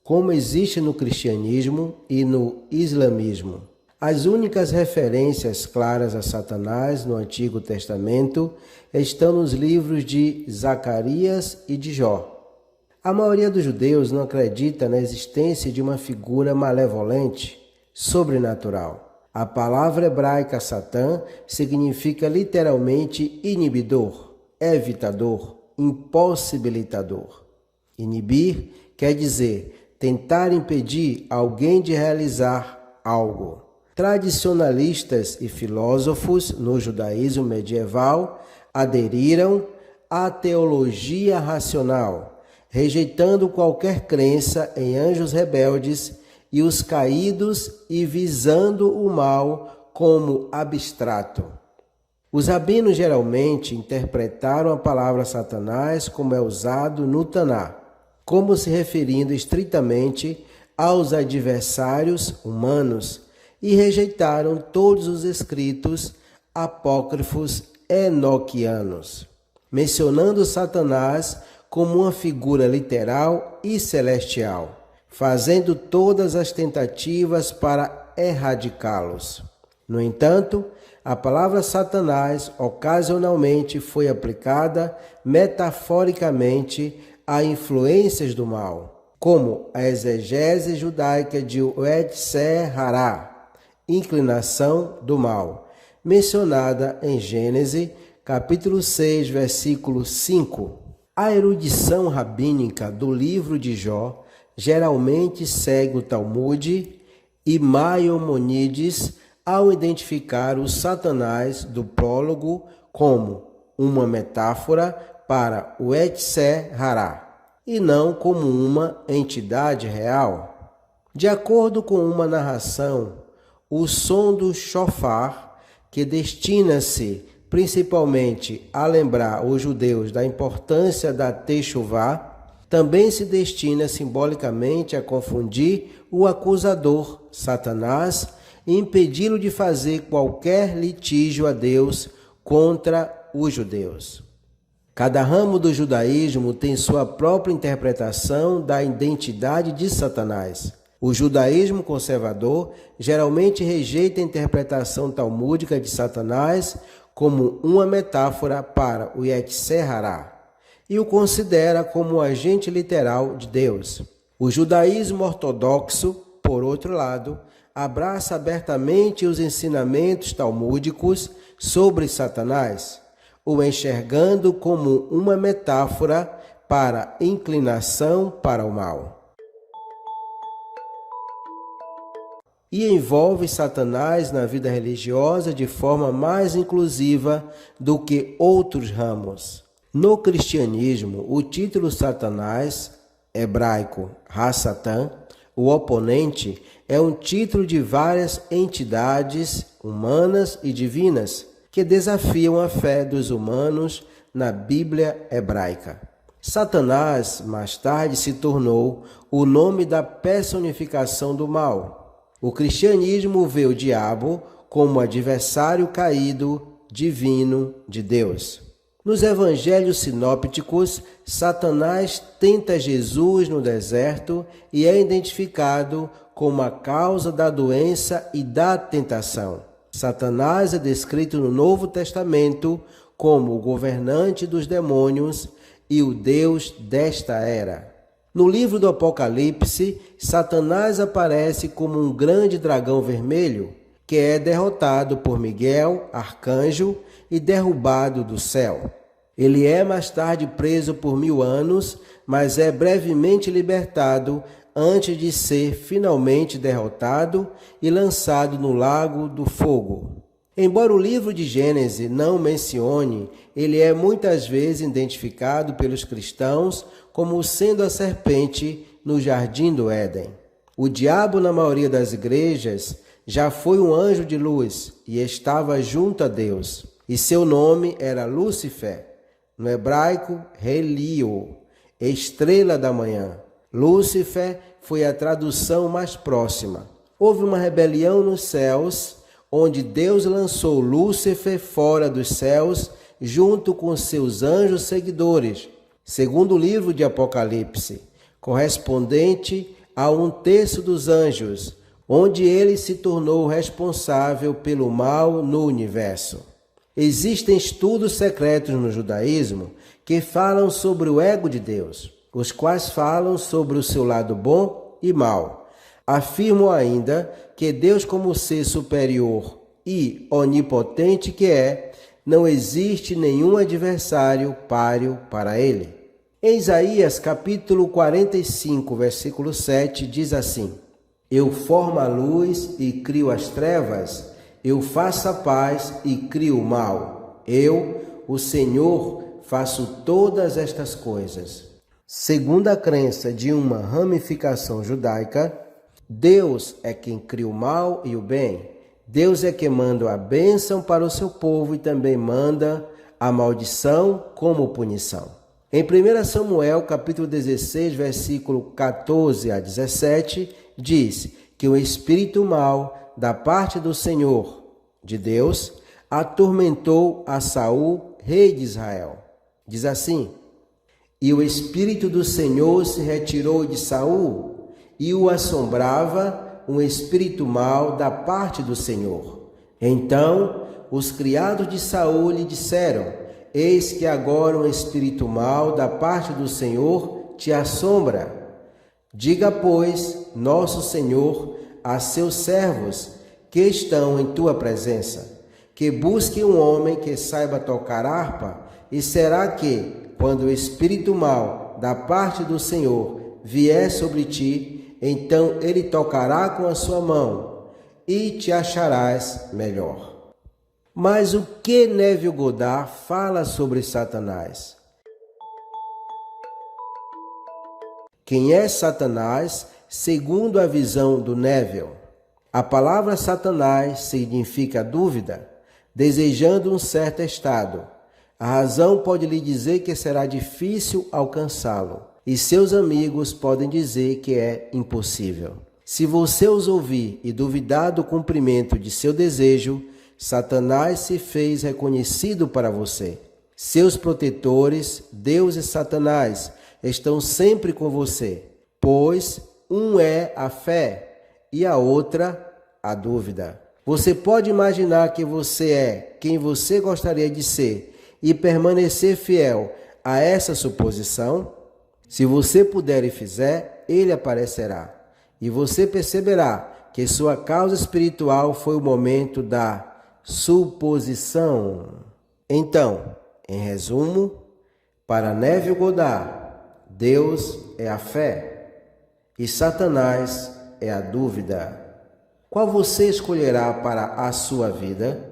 como existe no cristianismo e no islamismo. As únicas referências claras a Satanás no Antigo Testamento estão nos livros de Zacarias e de Jó. A maioria dos judeus não acredita na existência de uma figura malevolente, sobrenatural. A palavra hebraica Satã significa literalmente inibidor, evitador, impossibilitador. Inibir quer dizer tentar impedir alguém de realizar algo. Tradicionalistas e filósofos no judaísmo medieval aderiram à teologia racional, rejeitando qualquer crença em anjos rebeldes e os caídos e visando o mal como abstrato. Os rabinos geralmente interpretaram a palavra Satanás como é usado no Taná, como se referindo estritamente aos adversários humanos, e rejeitaram todos os escritos apócrifos enoquianos, mencionando Satanás como uma figura literal e celestial, fazendo todas as tentativas para erradicá-los. No entanto, a palavra Satanás ocasionalmente foi aplicada metaforicamente a influências do mal, como a exegese judaica de Yetzer Hará, inclinação do mal, mencionada em Gênesis, capítulo 6, versículo 5. A erudição rabínica do livro de Jó geralmente segue o Talmud e Maimônides ao identificar o Satanás do prólogo como uma metáfora para o Yetzer Hará e não como uma entidade real. De acordo com uma narração, o som do shofar, que destina-se principalmente a lembrar os judeus da importância da Teshuvá, também se destina simbolicamente a confundir o acusador, Satanás, e impedi-lo de fazer qualquer litígio a Deus contra os judeus. Cada ramo do judaísmo tem sua própria interpretação da identidade de Satanás. O judaísmo conservador geralmente rejeita a interpretação talmúdica de Satanás como uma metáfora para o Yetzer Hará e o considera como um agente literal de Deus. O judaísmo ortodoxo, por outro lado, abraça abertamente os ensinamentos talmúdicos sobre Satanás, o enxergando como uma metáfora para inclinação para o mal. E envolve Satanás na vida religiosa de forma mais inclusiva do que outros ramos. No cristianismo, o título Satanás, hebraico Ha-Satan, o oponente, é um título de várias entidades humanas e divinas que desafiam a fé dos humanos na Bíblia hebraica. Satanás, mais tarde, se tornou o nome da personificação do mal. O cristianismo vê o diabo como adversário caído divino de Deus. Nos evangelhos sinópticos, Satanás tenta Jesus no deserto e é identificado como a causa da doença e da tentação. Satanás é descrito no Novo Testamento como o governante dos demônios e o Deus desta era. No livro do Apocalipse, Satanás aparece como um grande dragão vermelho que é derrotado por Miguel, arcanjo, e derrubado do céu. Ele é mais tarde preso por 1000 anos, mas é brevemente libertado antes de ser finalmente derrotado e lançado no lago do fogo. Embora o livro de Gênesis não mencione, ele é muitas vezes identificado pelos cristãos como sendo a serpente no jardim do Éden. O diabo, na maioria das igrejas, já foi um anjo de luz e estava junto a Deus, e seu nome era Lúcifer, no hebraico Helio, estrela da manhã. Lúcifer foi a tradução mais próxima. Houve uma rebelião nos céus, onde Deus lançou Lúcifer fora dos céus, junto com seus anjos seguidores, segundo o livro de Apocalipse, correspondente a 1/3 dos anjos, onde ele se tornou responsável pelo mal no universo. Existem estudos secretos no judaísmo que falam sobre o ego de Deus, os quais falam sobre o seu lado bom e mal. Afirmam ainda que Deus, como ser superior e onipotente que é, não existe nenhum adversário páreo para ele. Em Isaías capítulo 45, versículo 7, diz assim: Eu formo a luz e crio as trevas, eu faço a paz e crio o mal. Eu, o Senhor, faço todas estas coisas. Segundo a crença de uma ramificação judaica, Deus é quem cria o mal e o bem. Deus é quem manda a bênção para o seu povo e também manda a maldição como punição. Em 1 Samuel, capítulo 16, versículo 14 a 17, diz que o espírito mau da parte do Senhor, de Deus, atormentou a Saul, rei de Israel. Diz assim: E o espírito do Senhor se retirou de Saul, e o assombrava um espírito mau da parte do Senhor. Então os criados de Saul lhe disseram: Eis que agora um espírito mau da parte do Senhor te assombra. Diga, pois, nosso Senhor a seus servos que estão em tua presença, que busque um homem que saiba tocar harpa, e será que, quando o espírito mau da parte do Senhor vier sobre ti, então ele tocará com a sua mão e te acharás melhor. Mas o que Neville Goddard fala sobre Satanás? Quem é Satanás, segundo a visão do Neville? A palavra Satanás significa dúvida, desejando um certo estado. A razão pode lhe dizer que será difícil alcançá-lo, e seus amigos podem dizer que é impossível. Se você os ouvir e duvidar do cumprimento de seu desejo, Satanás se fez reconhecido para você. Seus protetores, Deus e Satanás, estão sempre com você, pois um é a fé e a outra a dúvida. Você pode imaginar que você é quem você gostaria de ser e permanecer fiel a essa suposição? Se você puder e fizer, ele aparecerá. E você perceberá que sua causa espiritual foi o momento da suposição. Então, em resumo, para Neville Goddard, Deus é a fé e Satanás é a dúvida. Qual você escolherá para a sua vida?